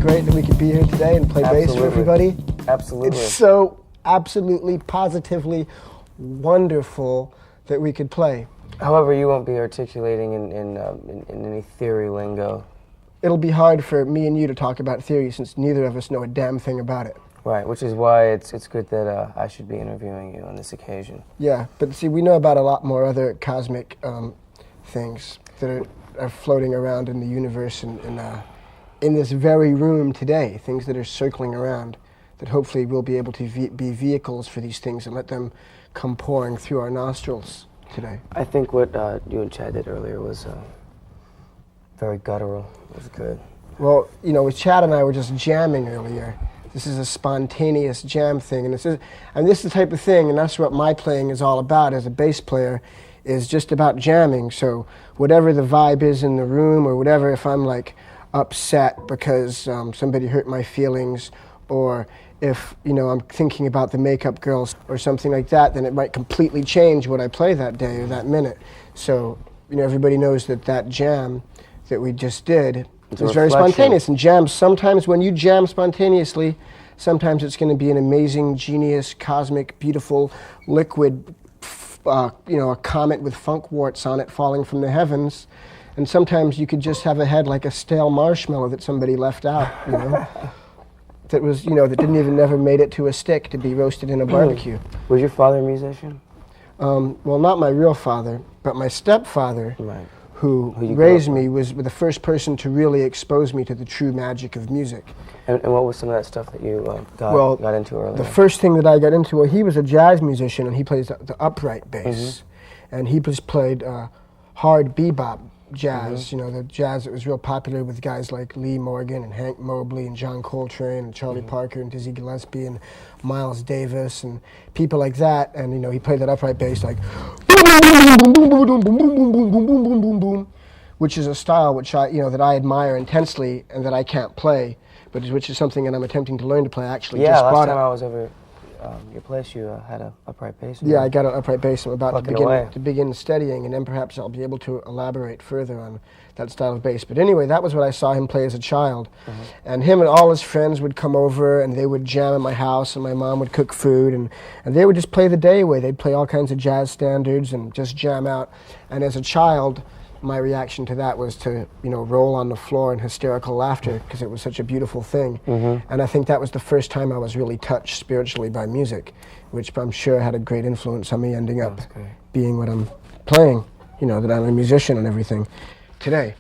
great that we could be here today and play bass for everybody. Absolutely. It's so absolutely, positively wonderful that we could play. However, you won't be articulating in any theory lingo. It'll be hard for me and you to talk about theory since neither of us know a damn thing about it. Right, which is why it's good that I should be interviewing you on this occasion. Yeah, but see, we know about a lot more other cosmic things that are floating around in the universe and in this very room today, things that are circling around, that hopefully we'll be able to be vehicles for these things and let them come pouring through our nostrils today. I think what you and Chad did earlier was very guttural. It was good. Well, you know, with Chad and I were just jamming earlier. This is a spontaneous jam thing, and this is the type of thing, and that's what my playing is all about as a bass player, is just about jamming. So whatever the vibe is in the room, or whatever, if I'm like upset because somebody hurt my feelings, or if, you know, I'm thinking about the Makeup Girls or something like that, then it might completely change what I play that day or that minute. So, you know, everybody knows that that jam that we just did is very spontaneous. And jams, sometimes when you jam spontaneously, sometimes it's going to be an amazing, genius, cosmic, beautiful, liquid, you know, a comet with funk warts on it falling from the heavens. And sometimes you could just have a head like a stale marshmallow that somebody left out, you know, that was, you know, that never made it to a stick to be roasted in a barbecue. Was your father a musician? Well, not my real father, but my stepfather, Right. who raised me, was the first person to really expose me to the true magic of music. And what was some of that stuff that you got into earlier? The first thing that I got into, well, he was a jazz musician, and he plays the upright bass. And he just played hard bebop jazz, you know, the jazz that was real popular with guys like Lee Morgan and Hank Mobley and John Coltrane and Charlie Parker and Dizzy Gillespie and Miles Davis and people like that. And, you know, he played that upright bass like boom, boom, boom, boom, boom, boom, boom, boom, boom, boom, boom, boom, boom, which is a style which I, you know, that I admire intensely and that I can't play, but which is something that I'm attempting to learn to play. Actually, yeah, just last bought time it. I was over your place, you had an upright bass. Yeah, I got an upright bass. I'm about Plucking to begin studying, and then perhaps I'll be able to elaborate further on that style of bass. But anyway, that was what I saw him play as a child. And him and all his friends would come over, and they would jam at my house, and my mom would cook food, and they would just play the day away. They'd play all kinds of jazz standards and just jam out. And as a child, my reaction to that was to, you know, roll on the floor in hysterical laughter because it was such a beautiful thing. And I think that was the first time I was really touched spiritually by music, which I'm sure had a great influence on me ending up being what I'm playing, you know, that I'm a musician and everything today.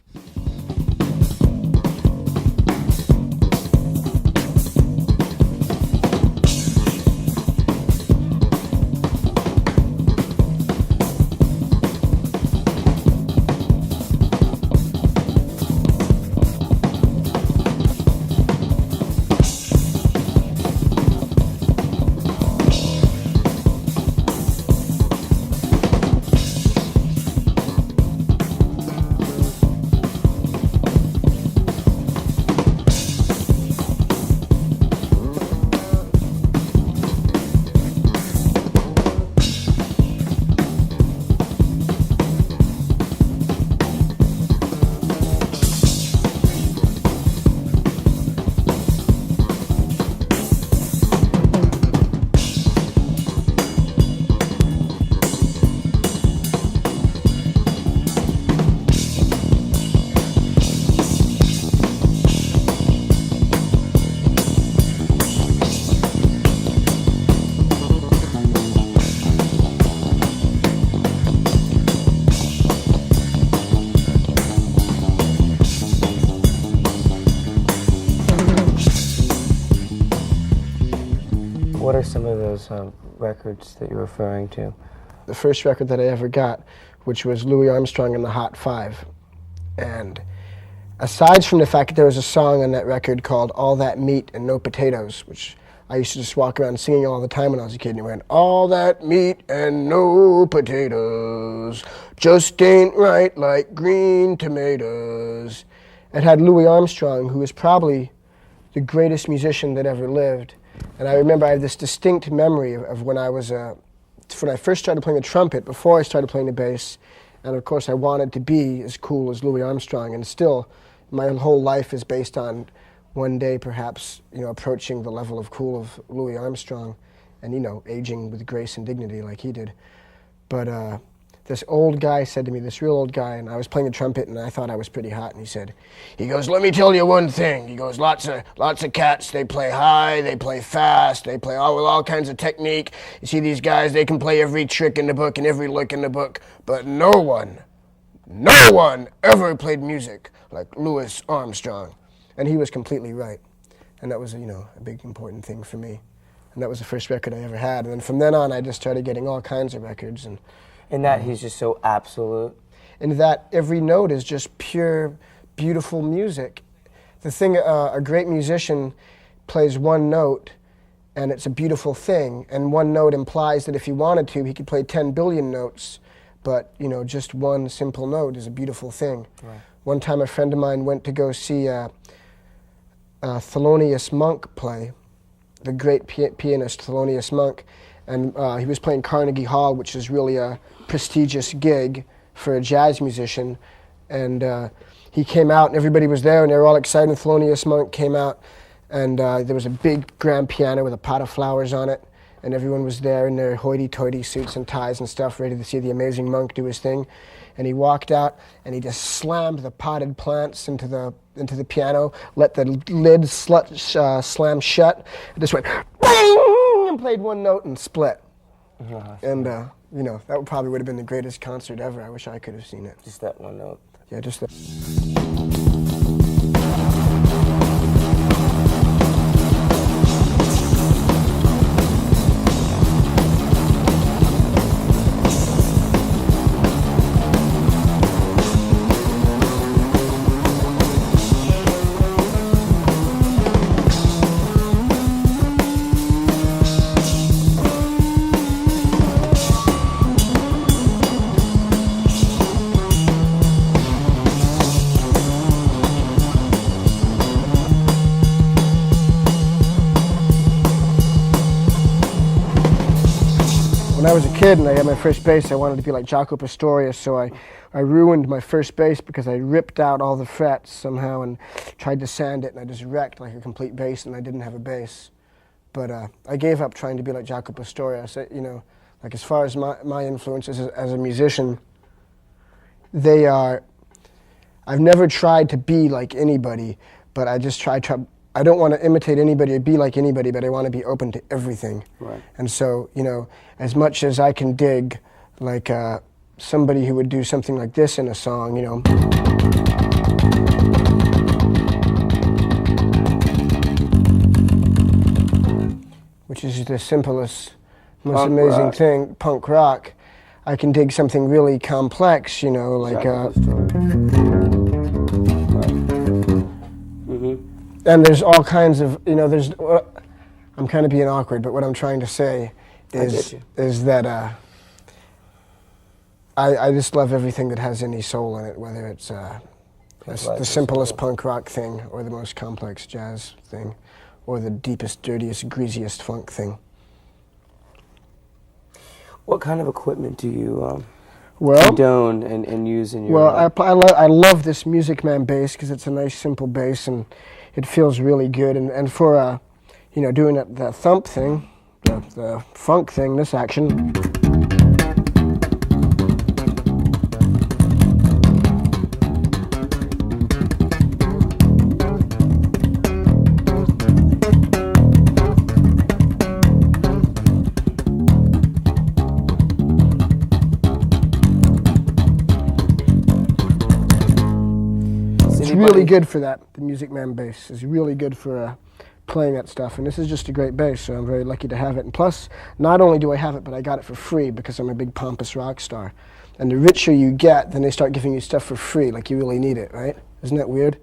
What are some of those records that you're referring to? The first record that I ever got, which was Louis Armstrong and the Hot Five. And aside from the fact that there was a song on that record called All That Meat and No Potatoes, which I used to just walk around singing all the time when I was a kid, and it went, all that meat and no potatoes, just ain't right like green tomatoes. It had Louis Armstrong, who was probably the greatest musician that ever lived. And I remember I have this distinct memory of when I first started playing the trumpet, before I started playing the bass. And of course I wanted to be as cool as Louis Armstrong, and still my whole life is based on one day perhaps, approaching the level of cool of Louis Armstrong and, aging with grace and dignity like he did. But this old guy said to me, this real old guy, and I was playing the trumpet and I thought I was pretty hot, and he goes, let me tell you one thing. He goes, lots of cats, they play high, they play fast, they play with all kinds of technique. You see these guys, they can play every trick in the book and every lick in the book, but no one ever played music like Louis Armstrong. And he was completely right. And that was, a big important thing for me. And that was the first record I ever had. And then from then on, I just started getting all kinds of records. And in that, he's just so absolute. In that, every note is just pure, beautiful music. The thing, a great musician plays one note, and it's a beautiful thing. And one note implies that if he wanted to, he could play 10 billion notes. But, just one simple note is a beautiful thing. Right. One time, a friend of mine went to go see Thelonious Monk play, the great pianist Thelonious Monk, and he was playing Carnegie Hall, which is really a prestigious gig for a jazz musician, and he came out and everybody was there and they were all excited, and Thelonious Monk came out, and there was a big grand piano with a pot of flowers on it, and everyone was there in their hoity-toity suits and ties and stuff, ready to see the amazing Monk do his thing. And he walked out and he just slammed the potted plants into the piano, let the lid slam shut, and just went bang, and played one note and split. And that probably would have been the greatest concert ever. I wish I could have seen it. Just that one note. Yeah, just that. When I was a kid and I had my first bass, I wanted to be like Jaco Pastorius, so I ruined my first bass because I ripped out all the frets somehow and tried to sand it, and I just wrecked like a complete bass, and I didn't have a bass. But I gave up trying to be like Jaco Pastorius. Like as far as my influences as a musician, they are, I've never tried to be like anybody, but I just try I don't want to imitate anybody or be like anybody, but I want to be open to everything. Right. And so, as much as I can dig, like somebody who would do something like this in a song, which is the simplest, most Punk amazing rock. thing, punk rock, I can dig something really complex, like... And there's all kinds of, I'm kind of being awkward, but what I'm trying to say is that I just love everything that has any soul in it, whether it's the simplest punk rock thing or the most complex jazz thing or the deepest, dirtiest, greasiest funk thing. What kind of equipment do you condone and use in your... Well, I love this Music Man bass because it's a nice, simple bass, and it feels really good. And for, doing the thump thing, the funk thing, this action. It's really good for that. The Music Man bass is really good for playing that stuff, and this is just a great bass, so I'm very lucky to have it. And plus, not only do I have it, but I got it for free because I'm a big pompous rock star. And the richer you get, then they start giving you stuff for free, like you really need it, right? Isn't that weird?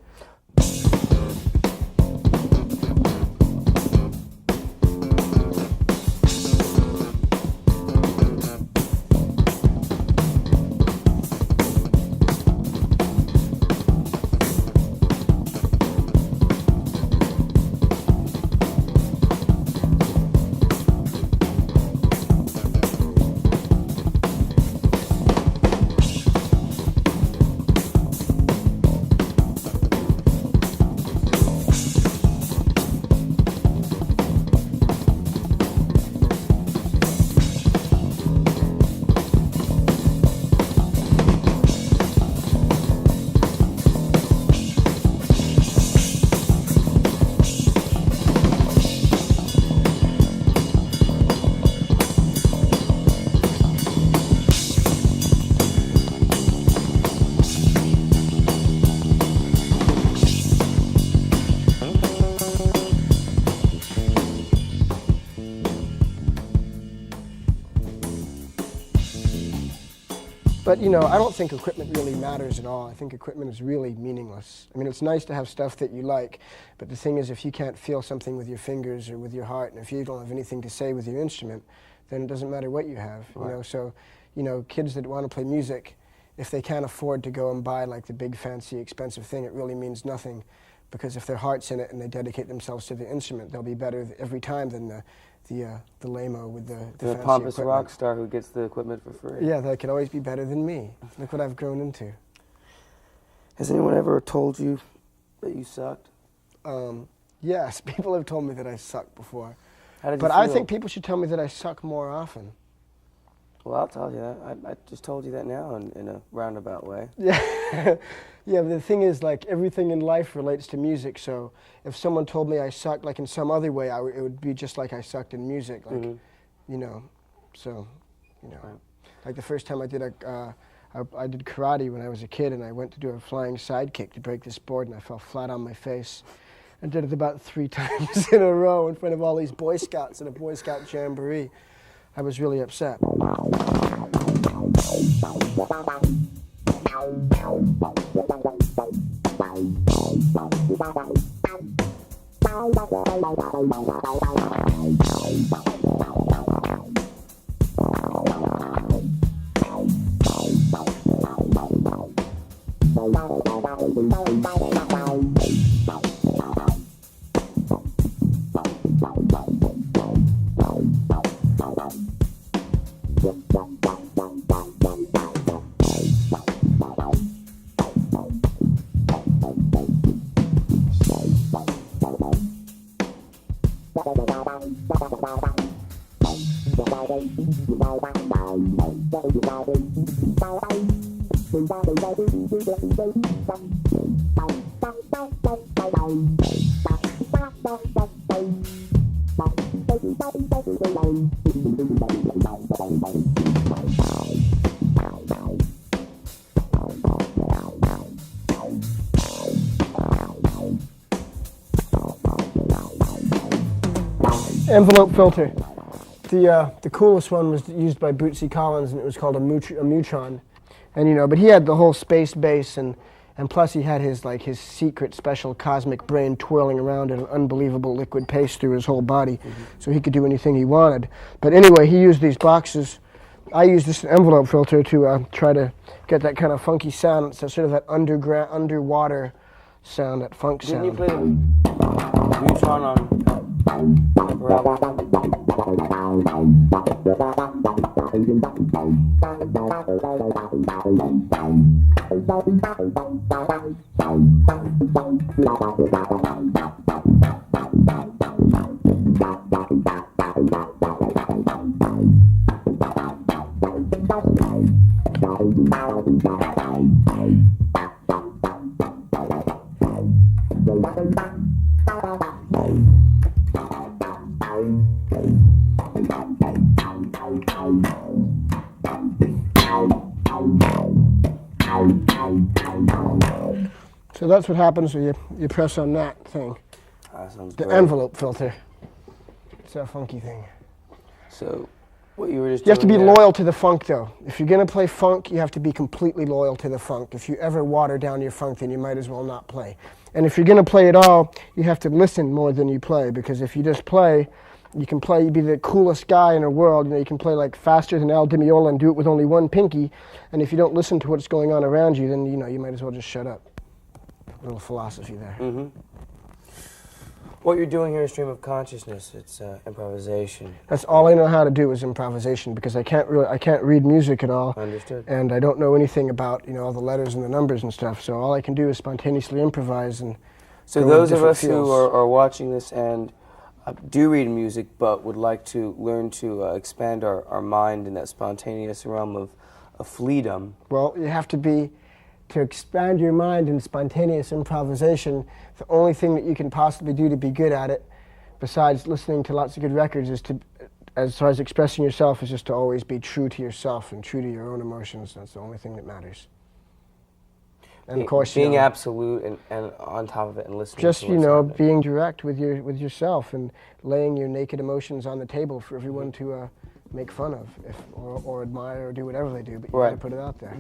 But, you know, I don't think equipment really matters at all. I think equipment is really meaningless. I mean, it's nice to have stuff that you like, but the thing is, if you can't feel something with your fingers or with your heart, and if you don't have anything to say with your instrument, then it doesn't matter what you have, you know. So, you know, kids that want to play music, if they can't afford to go and buy like the big fancy expensive thing, it really means nothing, because if their heart's in it and they dedicate themselves to the instrument, they'll be better every time than the lame-o with the fancy pompous equipment. rock star who gets the equipment for free. Yeah, they could always be better than me. Look what I've grown into. Has anyone ever told you that you sucked? Yes, people have told me that I suck before. How did you But feel? I think people should tell me that I suck more often. Well, I'll tell you that. I just told you that now in a roundabout way. Yeah. Yeah, but the thing is, like, everything in life relates to music, so if someone told me I sucked, like, in some other way, it would be just like I sucked in music, like, you know, so, you know. Right. Like, the first time I did I did karate when I was a kid, and I went to do a flying side kick to break this board, and I fell flat on my face. I did it about 3 times in a row in front of all these Boy Scouts at a Boy Scout jamboree. I was really upset. Envelope filter. The coolest one was used by Bootsy Collins, and it was called a Mutron. And, you know, but he had the whole space bass, and plus he had his secret special cosmic brain twirling around in an unbelievable liquid paste through his whole body, so he could do anything he wanted. But anyway, he used these boxes. I used this envelope filter to try to get that kind of funky sound. It's sort of that underwater sound, that funk sound. Didn't you play the Mutron on So that's what happens when you press on that thing. That sounds The great. envelope filter. It's a funky thing. So, what you were just You have to be doing there- loyal to the funk, though. If you're going to play funk, you have to be completely loyal to the funk. If you ever water down your funk, then you might as well not play. And if you're going to play at all, you have to listen more than you play, because if you just play, you'd be the coolest guy in the world. You know, you can play like faster than Al Di Meola and do it with only one pinky. And if you don't listen to what's going on around you, then, you know, you might as well just shut up. A little philosophy there. Mm-hmm. What you're doing here is stream of consciousness. It's improvisation. That's all I know how to do is improvisation, because I can't read music at all. Understood. And I don't know anything about, you know, all the letters and the numbers and stuff. So all I can do is spontaneously improvise and. So go those into of different us who fields. are watching this and do read music but would like to learn to expand our mind in that spontaneous realm of fleadom. Well, you have to expand your mind in spontaneous improvisation, the only thing that you can possibly do to be good at it, besides listening to lots of good records, is to, as far as expressing yourself, is just to always be true to yourself and true to your own emotions. That's the only thing that matters. And of course, being you know, absolute and on top of it and listening just, to you what's know, happening. being direct with yourself and laying your naked emotions on the table for everyone to make fun of, or admire, or do whatever they do, but you Right. gotta put it out there.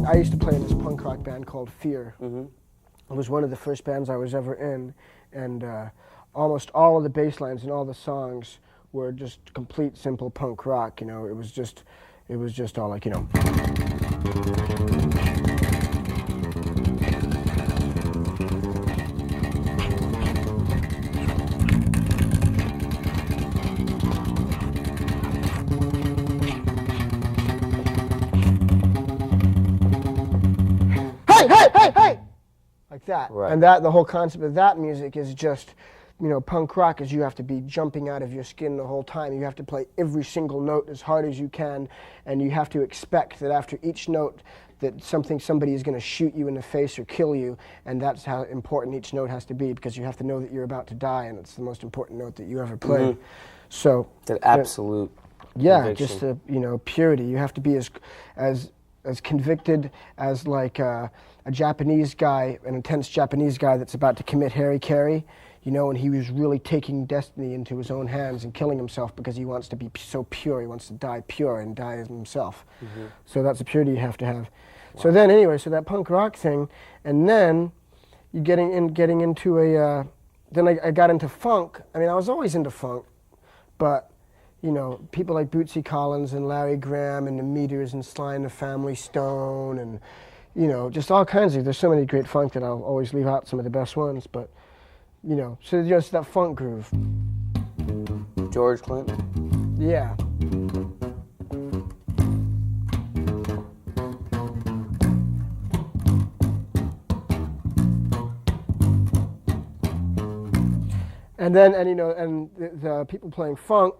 I used to play in this punk rock band called Fear. Mm-hmm. It was one of the first bands I was ever in, and almost all of the bass lines and all the songs were just complete simple punk rock. You know, it was just all like, you know. Hey! Like that. Right. And that the whole concept of that music is just, you know, punk rock is you have to be jumping out of your skin the whole time. You have to play every single note as hard as you can, and you have to expect that after each note that somebody is going to shoot you in the face or kill you, and that's how important each note has to be, because you have to know that you're about to die, and it's the most important note that you ever play. Mm-hmm. So That absolute yeah, conviction. just the, you know, purity. You have to be as convicted as like a Japanese guy, an intense Japanese guy that's about to commit harikari, you know, and he was really taking destiny into his own hands and killing himself because he wants to be so pure. He wants to die pure and die as himself. Mm-hmm. So that's a purity you have to have. Wow. So then anyway, so that punk rock thing, and then you getting into a, then I got into funk. I mean, I was always into funk, but you know, people like Bootsy Collins and Larry Graham and the Meters and Sly and the Family Stone and, you know, just all kinds of, there's so many great funk that I'll always leave out some of the best ones, but, you know, so just that funk groove. George Clinton. Yeah. And then, and you know, and the people playing funk,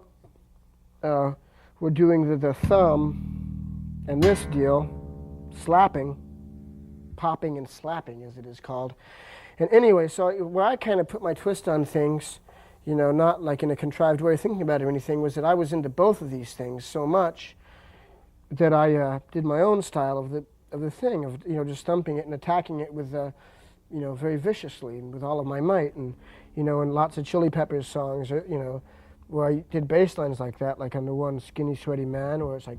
we're doing the thumb and this deal, slapping, popping and slapping as it is called. And anyway, so where I kind of put my twist on things, you know, not like in a contrived way of thinking about it or anything, was that I was into both of these things so much that I did my own style of the thing, of, you know, just thumping it and attacking it with, you know, very viciously and with all of my might. And, you know, and lots of Chili Peppers songs, you know, where I did bass lines like that, like on the one Skinny Sweaty Man, where it's like,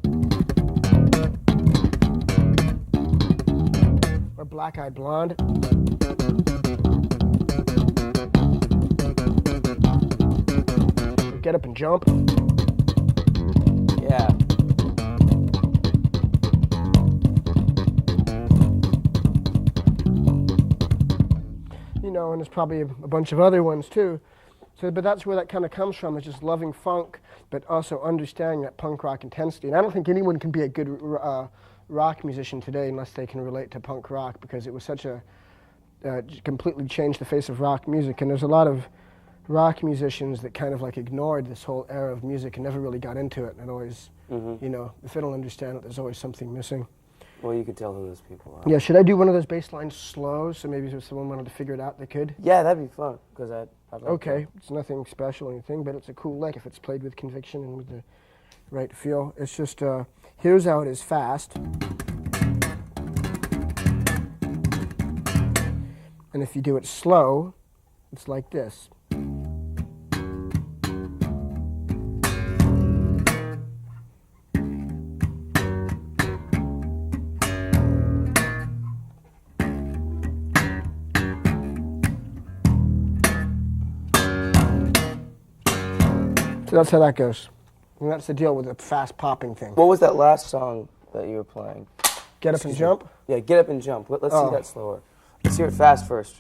or Black Eyed Blonde. Or Get Up and Jump. Yeah. You know, and there's probably a bunch of other ones too. So, but that's where that kind of comes from, is just loving funk, but also understanding that punk rock intensity. And I don't think anyone can be a good rock musician today unless they can relate to punk rock, because it was such a, completely changed the face of rock music. And there's a lot of rock musicians that kind of like ignored this whole era of music and never really got into it. And always, you know, if they don't understand it, there's always something missing. Well, you could tell who those people are. Yeah, should I do one of those bass lines slow, so maybe if someone wanted to figure it out, they could? Yeah, that'd be fun, because I'd like Okay, that. it's nothing special or anything, but it's a cool lick if it's played with conviction and with the right feel. It's just, here's how it is fast. And if you do it slow, it's like this. So that's how that goes. And that's the deal with the fast popping thing. What was that last song that you were playing? Get Up and Jump? Yeah, Get Up and Jump. Let's see that slower. Let's hear it fast first.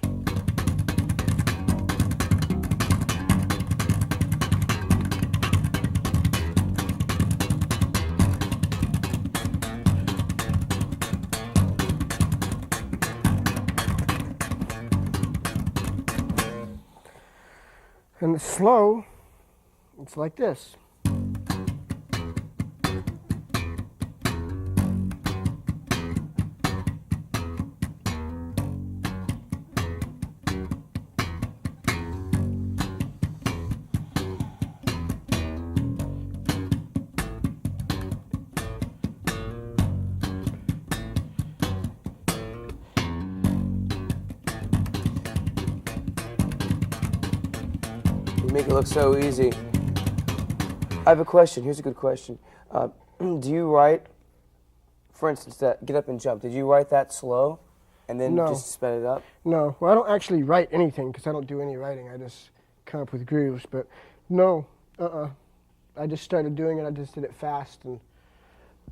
And the slow, it's like this. Make it look so easy. I have a question. Here's a good question. Do you write, for instance, that get up and jump, did you write that slow and then just sped it up? No. Well, I don't actually write anything because I don't do any writing. I just come up with grooves. But no, I just started doing it. I just did it fast, and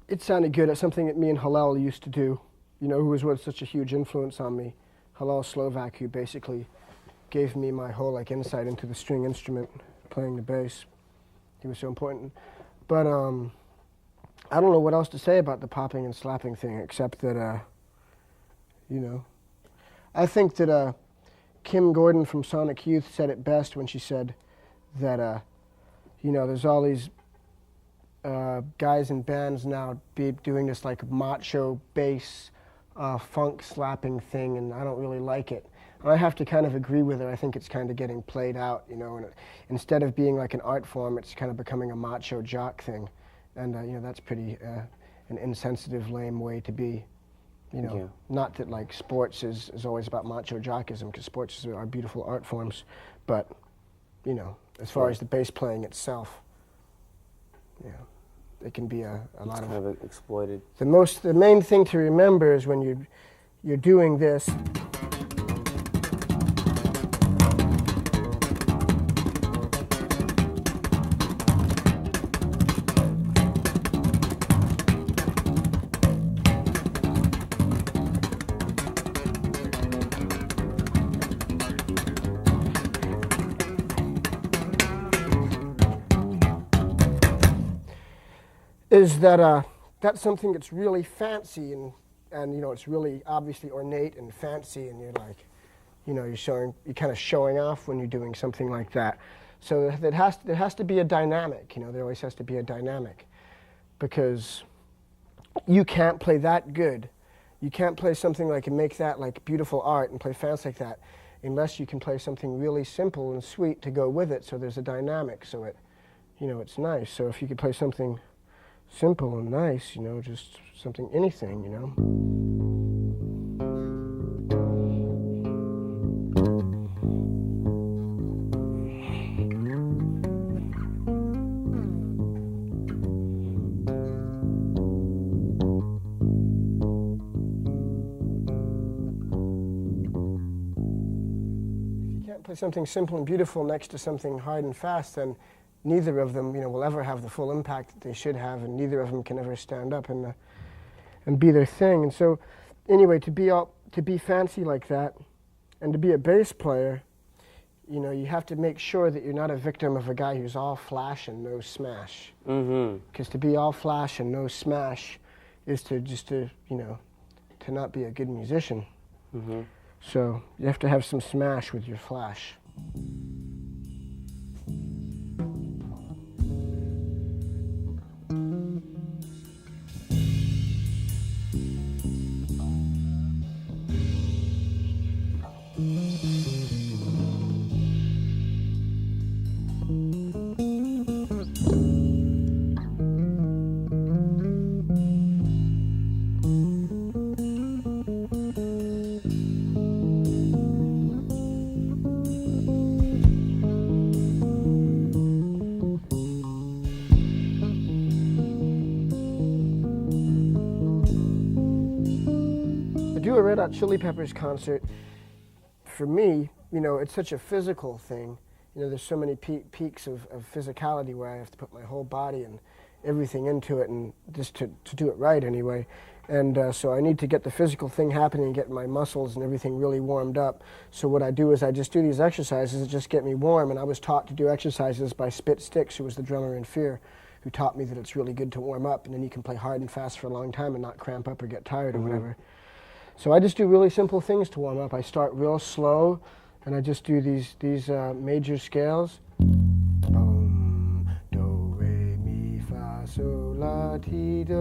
it sounded good. It's something that me and Hillel used to do, you know, who was such a huge influence on me. Hillel Slovak, who basically gave me my whole insight into the string instrument, playing the bass. He was so important. But I don't know what else to say about the popping and slapping thing, except that, you know, I think that Kim Gordon from Sonic Youth said it best when she said that, you know, there's all these guys in bands now doing this macho bass funk slapping thing, and I don't really like it. I have to kind of agree with her. I think it's kind of getting played out, you know, and instead of being like an art form, it's kind of becoming a macho jock thing. And, you know, that's pretty an insensitive, lame way to be, you know. Not that sports is always about macho jockism, because sports are beautiful art forms, but, you know, as far as the bass playing itself, yeah, it can be a lot kind of exploited. The main thing to remember is when you're doing this, is that that's something that's really fancy and you know, it's really obviously ornate and fancy, and you're you know, you're kind of showing off when you're doing something like that. So there has to be a dynamic, you know, there always has to be a dynamic, because you can't play that good. You can't play something and make that beautiful art and play fancy like that unless you can play something really simple and sweet to go with it, so there's a dynamic, so it, you know, it's nice. So if you could play something simple and nice, you know, just anything, you know. If you can't play something simple and beautiful next to something hard and fast, then neither of them, you know, will ever have the full impact that they should have, and neither of them can ever stand up and be their thing. And so, anyway, to be fancy like that, and to be a bass player, you know, you have to make sure that you're not a victim of a guy who's all flash and no smash. Because to be all flash and no smash is to you know, to not be a good musician. So you have to have some smash with your flash. Do a Red Hot Chili Peppers concert, for me, you know, it's such a physical thing. You know, there's so many peaks of physicality where I have to put my whole body and everything into it, and just to do it right anyway. And so I need to get the physical thing happening and get my muscles and everything really warmed up. So what I do is I just do these exercises that just get me warm, and I was taught to do exercises by Spit Sticks, who was the drummer in Fear, who taught me that it's really good to warm up, and then you can play hard and fast for a long time and not cramp up or get tired or whatever. So I just do really simple things to warm up. I start real slow, And I just do these major scales. Do, re, mi, fa, sol, la, ti, do.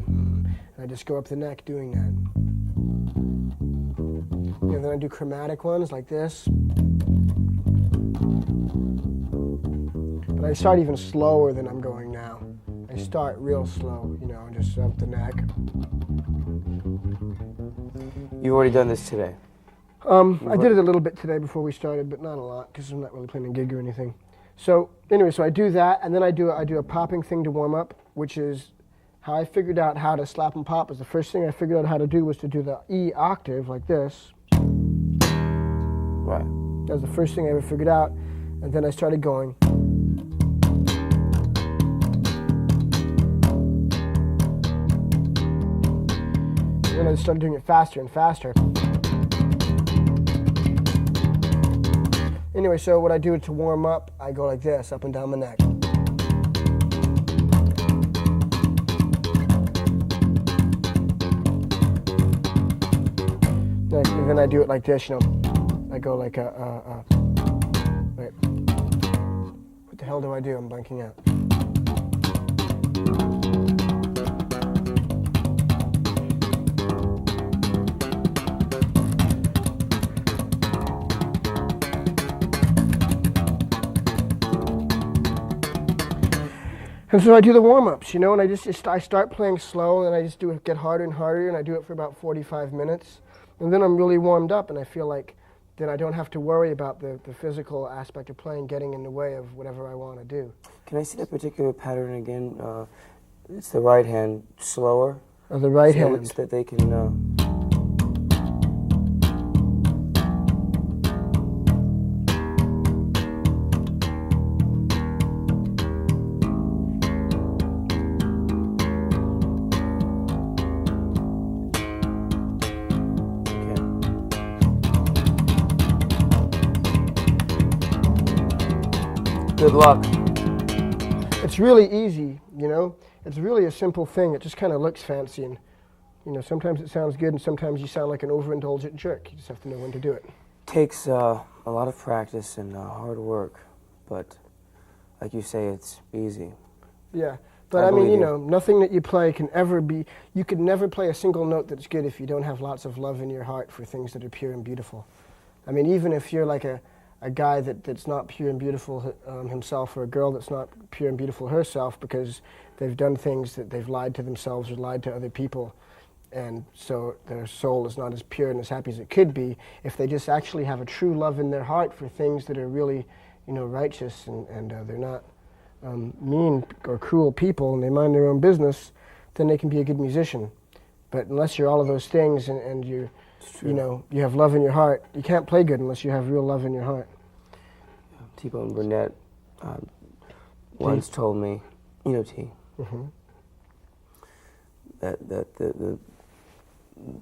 And I just go up the neck doing that. And then I do chromatic ones like this. But I start even slower than I'm going now. I start real slow, you know, just up the neck. You've already done this today? I did it a little bit today before we started, but not a lot, because I'm not really playing a gig or anything. So anyway, so I do that, and then I do a popping thing to warm up, which is how I figured out how to slap and pop. Is the first thing I figured out how to do was to do the E octave like this. Right. That was the first thing I ever figured out, and then I started going. And then I started doing it faster and faster. Anyway, so what I do to warm up, I go like this, up and down my neck. And then I do it like this, you know. I go like wait. What the hell do I do? I'm blanking out. And so I do the warm-ups, you know, and I start playing slow, and I just get harder and harder, and I do it for about 45 minutes. And then I'm really warmed up, and I feel like then I don't have to worry about the physical aspect of playing getting in the way of whatever I want to do. Can I see that particular pattern again? It's the right hand slower. Or the right hand. So that they can... Good luck. It's really easy, you know. It's really a simple thing. It just kind of looks fancy, and you know, sometimes it sounds good, and sometimes you sound like an overindulgent jerk. You just have to know when to do it. Takes a lot of practice and hard work, but like you say, it's easy. Yeah, but I mean, you know, nothing that you play can ever be. You could never play a single note that's good if you don't have lots of love in your heart for things that are pure and beautiful. I mean, even if you're like a guy that's not pure and beautiful himself, or a girl that's not pure and beautiful herself because they've done things that they've lied to themselves or lied to other people, and so their soul is not as pure and as happy as it could be, if they just actually have a true love in their heart for things that are really, you know, righteous, and they're not mean or cruel people, and they mind their own business, then they can be a good musician. But unless you're all of those things and you know, you have love in your heart, you can't play good unless you have real love in your heart. T-Bone Burnett once told me, you know T, that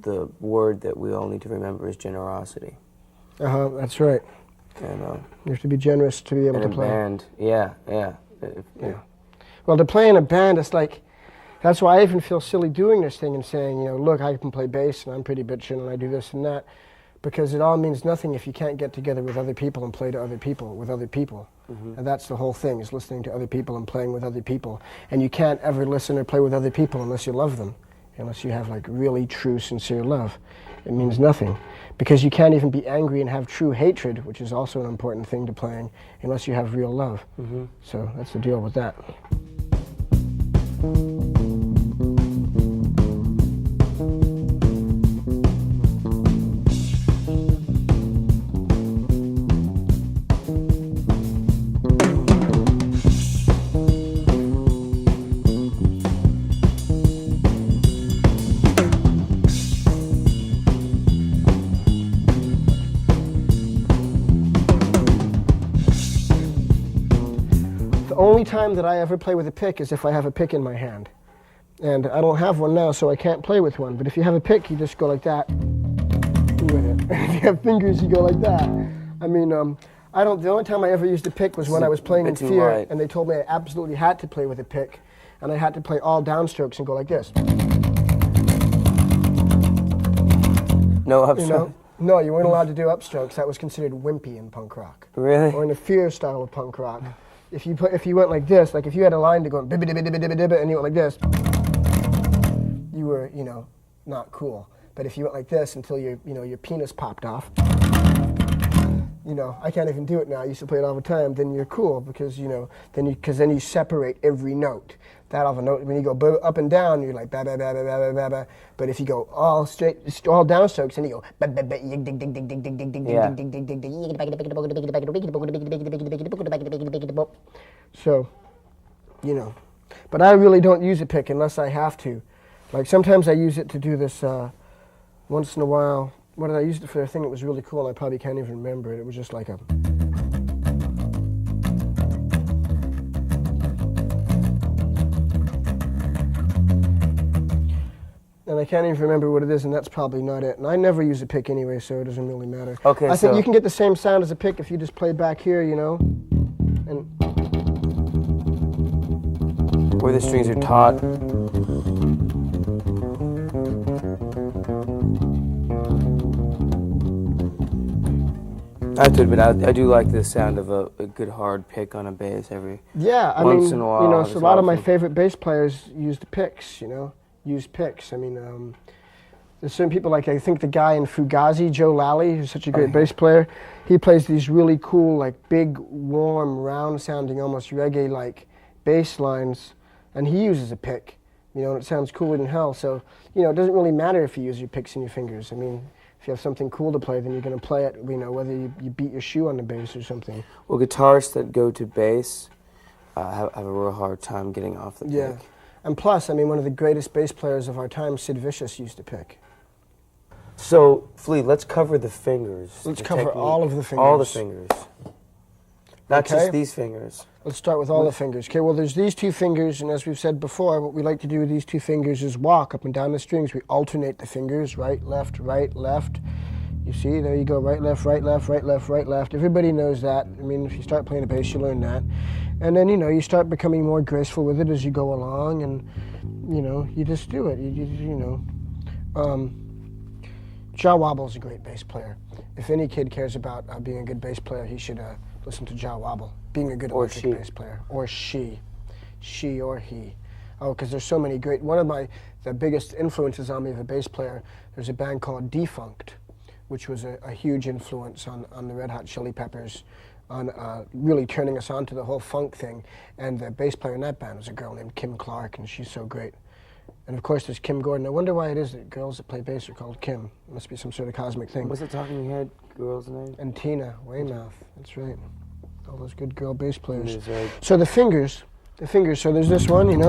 the word that we all need to remember is generosity. That's right. And you have to be generous to be able to play. Band, yeah. Well, to play in a band, it's like, that's why I even feel silly doing this thing and saying, you know, look, I can play bass and I'm pretty bitchin' and I do this and that, because it all means nothing if you can't get together with other people and play to other people with other people. And that's the whole thing, is listening to other people and playing with other people. And you can't ever listen or play with other people unless you love them, unless you have like really true, sincere love. It means nothing, because you can't even be angry and have true hatred, which is also an important thing to playing, unless you have real love. So that's the deal with that. The only time that I ever play with a pick is if I have a pick in my hand. And I don't have one now, so I can't play with one. But if you have a pick, you just go like that with it. If you have fingers, you go like that. I mean, the only time I ever used a pick was when I was playing in Fear, and they told me I absolutely had to play with a pick. And I had to play all downstrokes and go like this. No upstrokes? You know? No, you weren't allowed to do upstrokes. That was considered wimpy in punk rock. Really? Or in the fear style of punk rock. If you went like this, like if you had a line to go and you went like this, you were, not cool. But if you went like this until your penis popped off, I can't even do it now. I used to play it all the time. Then you're cool because then you separate every note. That all the note when you go up and down, you're like ba ba ba ba ba ba ba. But if you go all straight, all downstrokes, then you go ba ba ba dig dig dig dig dig dig dig dig dig dig dig dig. So, but I really don't use a pick unless I have to. Like sometimes I use it to do this. Once in a while, what did I use it for? A thing that was really cool, and I probably can't even remember it. It was just like a. And I can't even remember what it is, and that's probably not it. And I never use a pick anyway, so it doesn't really matter. Okay, I think you can get the same sound as a pick if you just play back here, and where the strings are taut. I have to admit, I do like the sound of a good hard pick on a bass every once in a while. So a lot of my favorite bass players used picks, use picks. I mean, there's certain people, like I think the guy in Fugazi, Joe Lally, who's such a great bass player, he plays these really cool, like big, warm, round-sounding, almost reggae-like bass lines, and he uses a pick, and it sounds cooler than hell. So, it doesn't really matter if you use your picks and your fingers. I mean, if you have something cool to play, then you're going to play it, whether you beat your shoe on the bass or something. Well, guitarists that go to bass have a real hard time getting off the pick. Yeah. And plus, one of the greatest bass players of our time, Sid Vicious, used to pick. So, Flea, let's cover the fingers. Let's cover all of the fingers. All the fingers. Not just these fingers. Let's start with all the fingers. Okay, well, there's these two fingers, and as we've said before, what we like to do with these two fingers is walk up and down the strings. We alternate the fingers, right, left, right, left. You see, there you go, right, left, right, left, right, left, right, left. Everybody knows that. If you start playing the bass, you learn that. And then, you start becoming more graceful with it as you go along, and, you just do it. Jah Wobble's a great bass player. If any kid cares about being a good bass player, he should listen to Jah Wobble, being a good electric bass player. Or she or he. Oh, because there's so many great, one of the biggest influences on me of a bass player, there's a band called Defunct, which was a huge influence on the Red Hot Chili Peppers, on really turning us on to the whole funk thing. And the bass player in that band was a girl named Kim Clark, and she's so great. And of course there's Kim Gordon. I wonder why it is that girls that play bass are called Kim. It must be some sort of cosmic thing. What's the Talking Head girl's name? And Tina Weymouth, that's right. All those good girl bass players. Right. So the fingers, so there's this one, and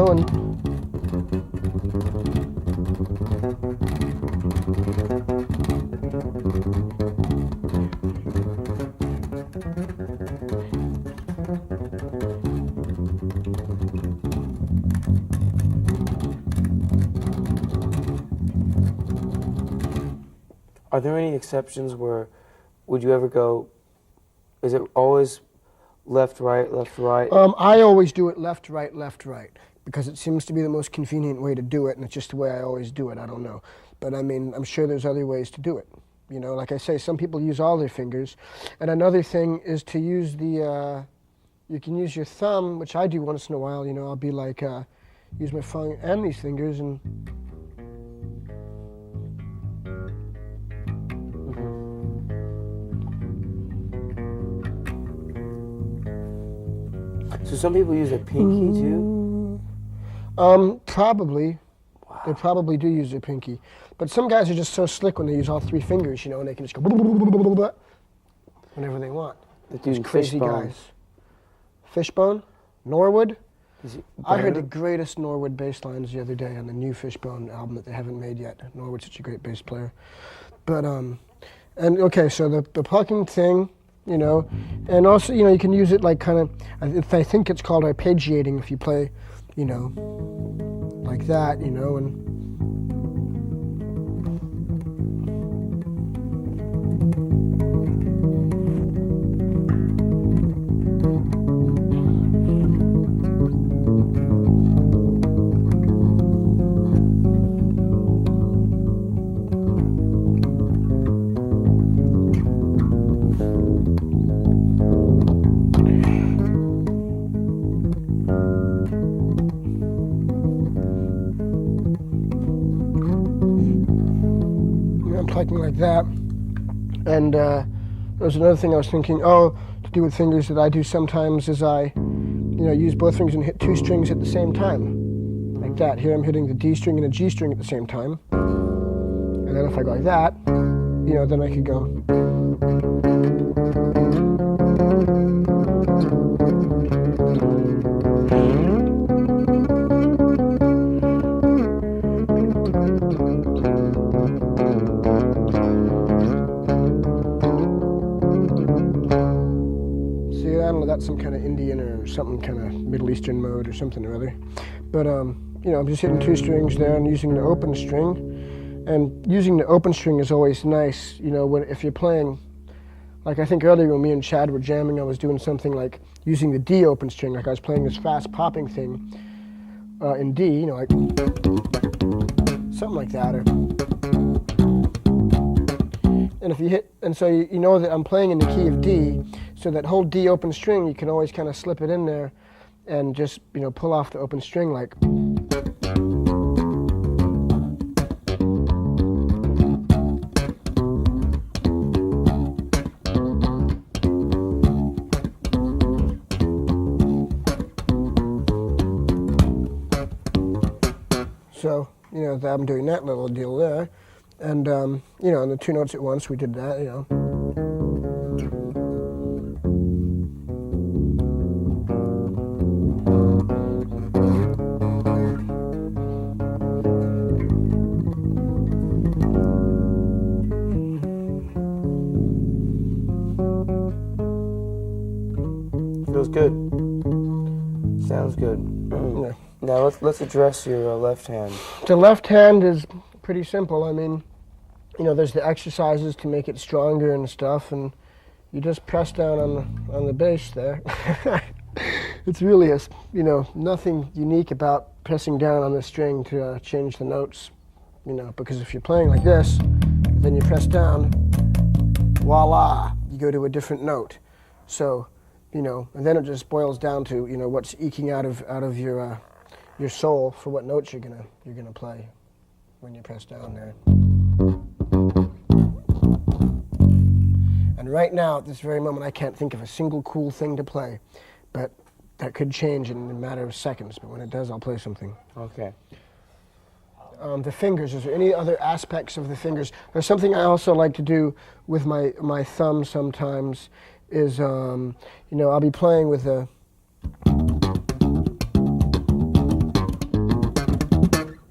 Are there any exceptions where, would you ever go, is it always left, right, left, right? I always do it left, right, because it seems to be the most convenient way to do it, and it's just the way I always do it. I don't know. But I'm sure there's other ways to do it. Like I say, some people use all their fingers. And another thing is to use you can use your thumb, which I do once in a while. I'll be like, use my thumb and these fingers and... So some people use a pinky too? Probably. Wow. They probably do use their pinky. But some guys are just so slick when they use all three fingers, and they can just go whenever they want. These crazy guys. Fishbone? Norwood? I heard the greatest Norwood bass lines the other day on the new Fishbone album that they haven't made yet. Norwood's such a great bass player. But, and okay, so the plucking thing, and also, you can use it like kind of, I think it's called arpeggiating if you play, like that, and... clicking like that. And there was another thing I was thinking, to do with fingers that I do sometimes is I, use both fingers and hit 2 strings at the same time. Like that. Here I'm hitting the D string and a G string at the same time. And then if I go like that, then I could go. That's some kind of Indian or something kind of Middle Eastern mode or something or other. But, I'm just hitting 2 strings there and using the open string. And using the open string is always nice, if you're playing, like I think earlier when me and Chad were jamming, I was doing something like using the D open string, like I was playing this fast popping thing in D, like something like that. And if you hit, and so you know that I'm playing in the key of D, so that whole D open string, you can always kind of slip it in there and just, pull off the open string like. So, I'm doing that little deal there. And, and the 2 notes at once, we did that, Feels good. Sounds good. Yeah. Now let's address your left hand. The left hand is pretty simple. I mean, there's the exercises to make it stronger and stuff, and you just press down on the bass there. It's really nothing unique about pressing down on the string to change the notes, because if you're playing like this, then you press down, voila, you go to a different note. So, and then it just boils down to what's eking out of your soul for what notes you're gonna play when you press down there. And right now, at this very moment, I can't think of a single cool thing to play, but that could change in a matter of seconds. But when it does, I'll play something. Okay. The fingers. Is there any other aspects of the fingers? There's something I also like to do with my thumb sometimes. Is I'll be playing with a.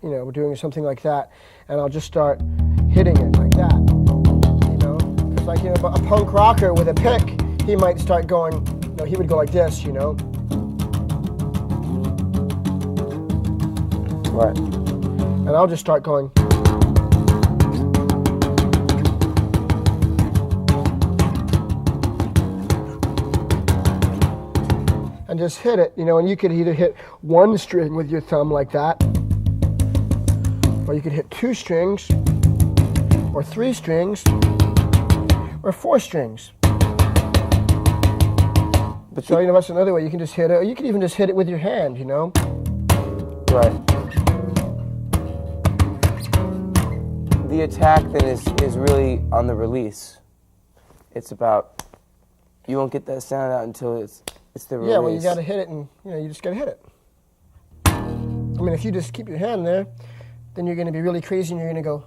We're doing something like that, and I'll just start hitting it like that. It's like a punk rocker with a pick, he might start going. He would go like this, Right. And I'll just start going. And just hit it, and you could either hit 1 string with your thumb like that, or you could hit 2 strings, or 3 strings, or 4 strings. But so, that's another way. You can just hit it, or you can even just hit it with your hand, Right. The attack then is really on the release. It's about, you won't get that sound out until it's the release. Yeah, well, you got to hit it, and you just got to hit it. I mean, if you just keep your hand there, then you're going to be really crazy, and you're going to go.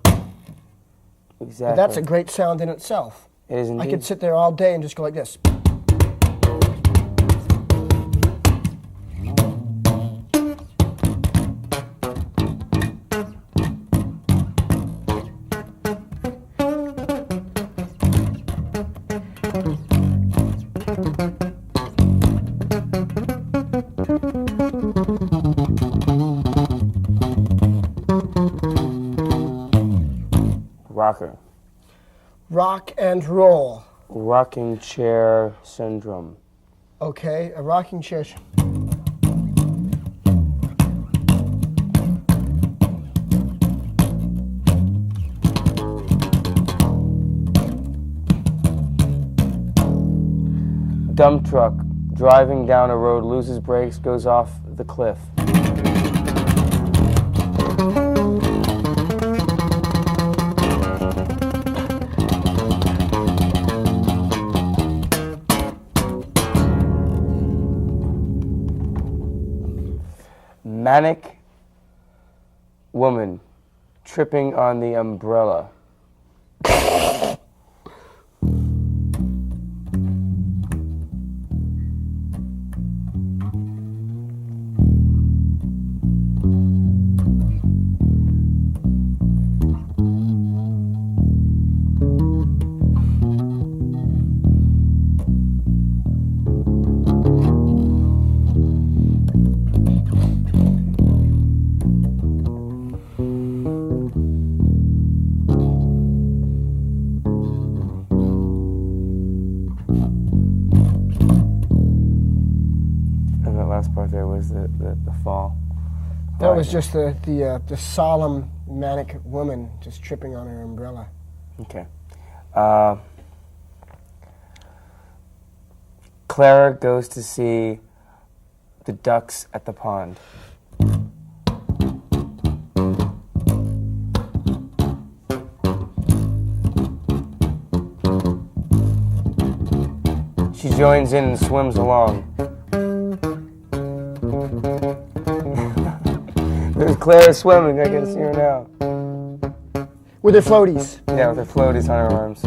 Exactly. But that's a great sound in itself. It is indeed. I could sit there all day and just go like this. Rocker. Rock and roll. Rocking chair syndrome. Okay, a rocking chair. Dump truck driving down a road, loses brakes, goes off the cliff. Manic woman tripping on the umbrella. Part there was the fall. That was just the solemn manic woman just tripping on her umbrella. Okay. Clara goes to see the ducks at the pond. She joins in and swims along. There's Clara swimming, I can see her now. With her floaties. Yeah, with her floaties on her arms.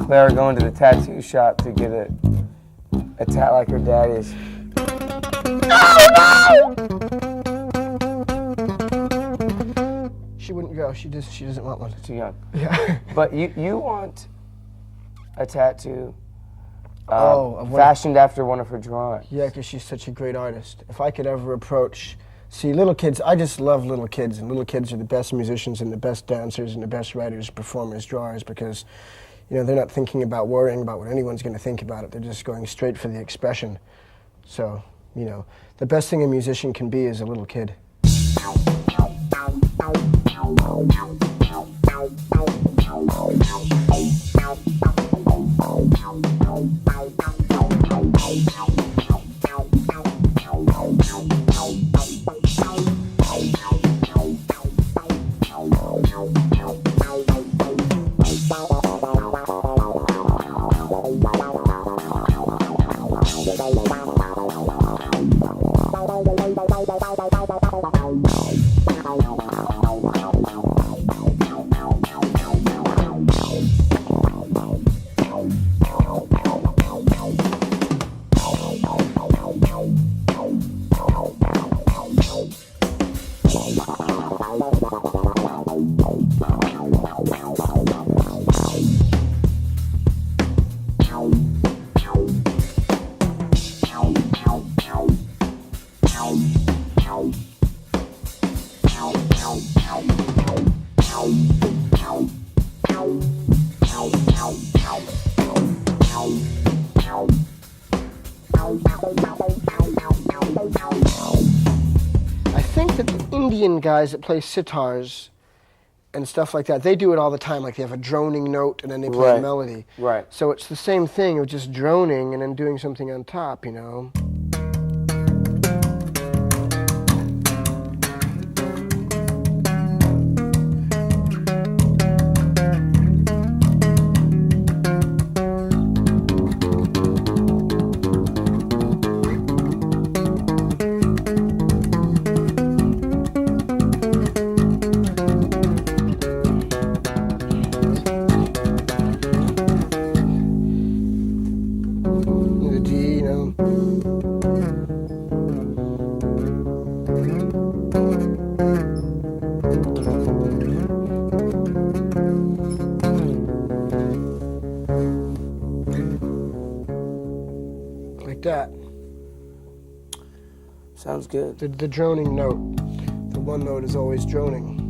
Clara going to the tattoo shop to get a tat like her daddy's. Oh, no! She wouldn't go. She doesn't want one. Too young. Yeah. But you want a tattoo fashioned after one of her drawings. Yeah, because she's such a great artist. If I could ever see little kids, I just love little kids, and little kids are the best musicians and the best dancers and the best writers, performers, drawers, because, you know, they're not thinking about worrying about what anyone's going to think about it. They're just going straight for the expression. So, you know, the best thing a musician can be is a little kid. Indian guys that play sitars and stuff like that, they do it all the time. Like they have a droning note and then they play a melody. Right. So it's the same thing of just droning and then doing something on top, you know. That. Sounds good. The droning note. The one note is always droning.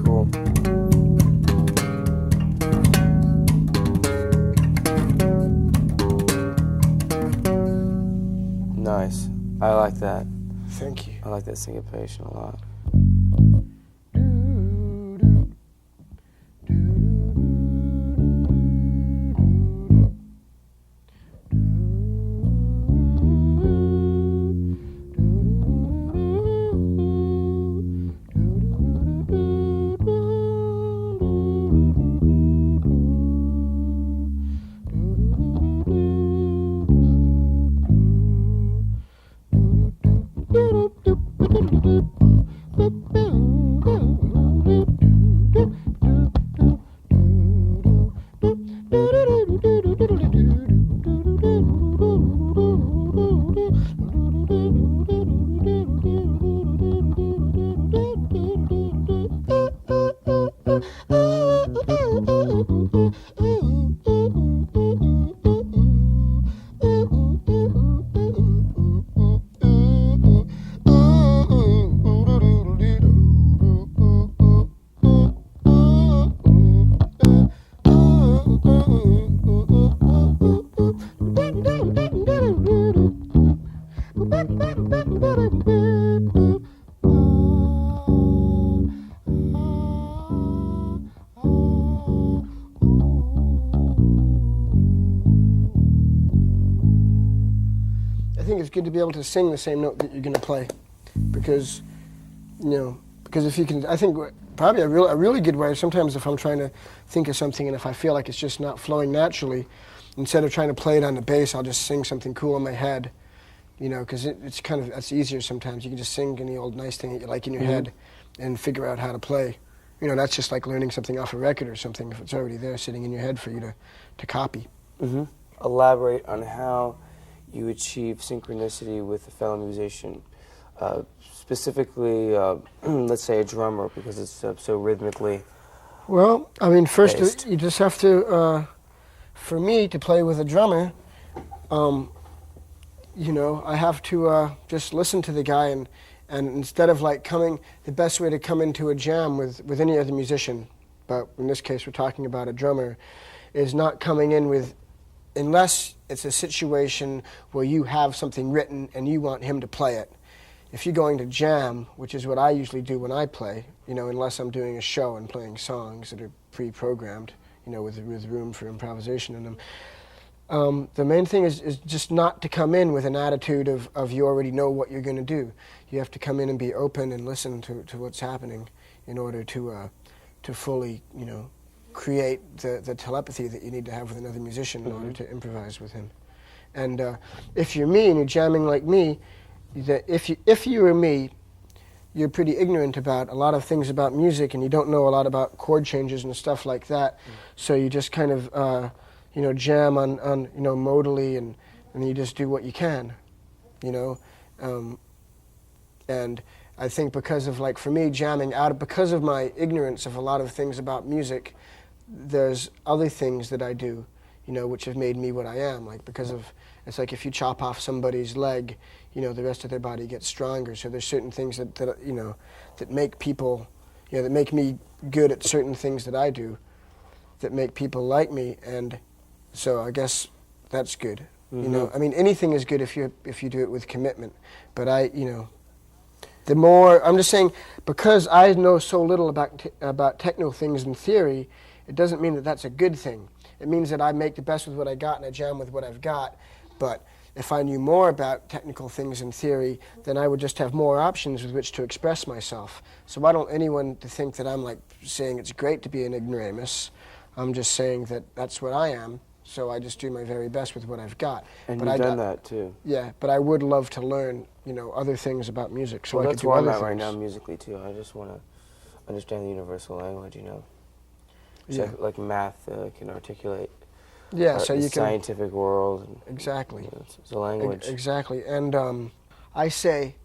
Cool. Nice. I like that. Thank you. I like that syncopation a lot. I think it's good to be able to sing the same note that you're going to play, because, because if you can, I think probably a really good way, sometimes if I'm trying to think of something and if I feel like it's just not flowing naturally, instead of trying to play it on the bass, I'll just sing something cool in my head, because it's kind of, that's easier sometimes. You can just sing any old nice thing that you like in your head and figure out how to play. That's just like learning something off a record or something, if it's already there sitting in your head for you to copy. Mm-hmm. Elaborate on how you achieve synchronicity with a fellow musician, specifically, let's say a drummer, because it's so rhythmically Well, I mean, first based. you just have to, for me to play with a drummer, I have to just listen to the guy and instead of like the best way to come into a jam with any other musician, but in this case we're talking about a drummer, is not coming in with, unless it's a situation where you have something written and you want him to play it. If you're going to jam, which is what I usually do when I play, unless I'm doing a show and playing songs that are pre-programmed, with room for improvisation in them, the main thing is just not to come in with an attitude of you already know what you're going to do. You have to come in and be open and listen to what's happening in order to fully, create the telepathy that you need to have with another musician in order to improvise with him. And if you're me and you're jamming like me, if you were me, you're pretty ignorant about a lot of things about music and you don't know a lot about chord changes and stuff like that. So you just kind of, jam on modally and you just do what you can, and I think because of, like, for me, jamming because of my ignorance of a lot of things about music, there's other things that I do, which have made me what I am. Like, it's like if you chop off somebody's leg, the rest of their body gets stronger. So there's certain things that make people, that make me good at certain things that I do, that make people like me, and so I guess that's good. I mean, anything is good if you do it with commitment. But the more, I'm just saying, because I know so little about techno things in theory, it doesn't mean that that's a good thing. It means that I make the best with what I got and I jam with what I've got. But if I knew more about technical things in theory, then I would just have more options with which to express myself. So I don't want anyone to think that I'm like saying it's great to be an ignoramus. I'm just saying that that's what I am. So I just do my very best with what I've got. And you've done that too. Yeah, but I would love to learn, other things about music, so I could do other things. That's where I'm at right now musically too. I just want to understand the universal language, So like math can articulate. Yeah, so you the can. Scientific world. And, exactly. It's a language. Exactly, and I say,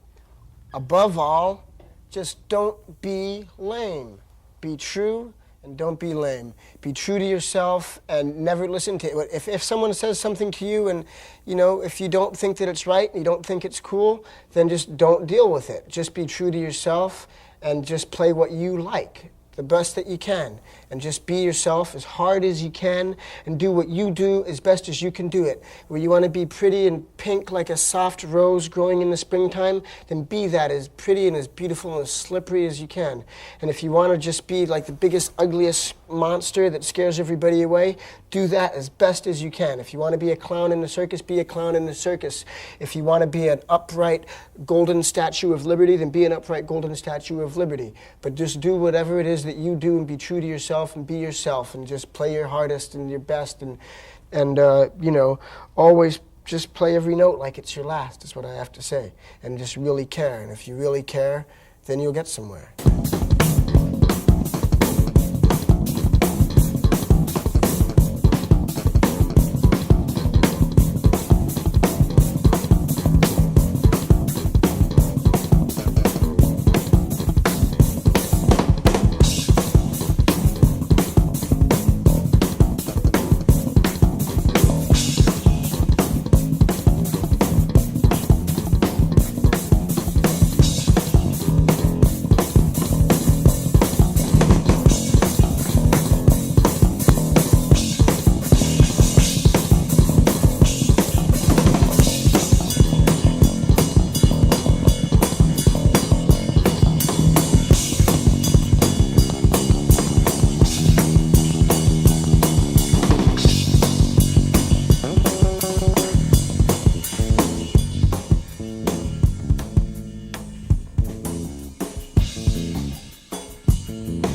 above all, just don't be lame. Be true. And don't be lame. Be true to yourself and never listen to it. If someone says something to you and, if you don't think that it's right and you don't think it's cool, then just don't deal with it. Just be true to yourself and just play what you like, the best that you can. And just be yourself as hard as you can and do what you do as best as you can do it. Where you want to be pretty and pink like a soft rose growing in the springtime, then be that, as pretty and as beautiful and as slippery as you can. And if you want to just be like the biggest, ugliest monster that scares everybody away, do that as best as you can. If you want to be a clown in the circus, be a clown in the circus. If you want to be an upright golden statue of liberty, then be an upright golden statue of liberty. But just do whatever it is that you do and be true to yourself and be yourself and just play your hardest and your best and always just play every note like it's your last, is what I have to say. And just really care. And if you really care, then you'll get somewhere. it.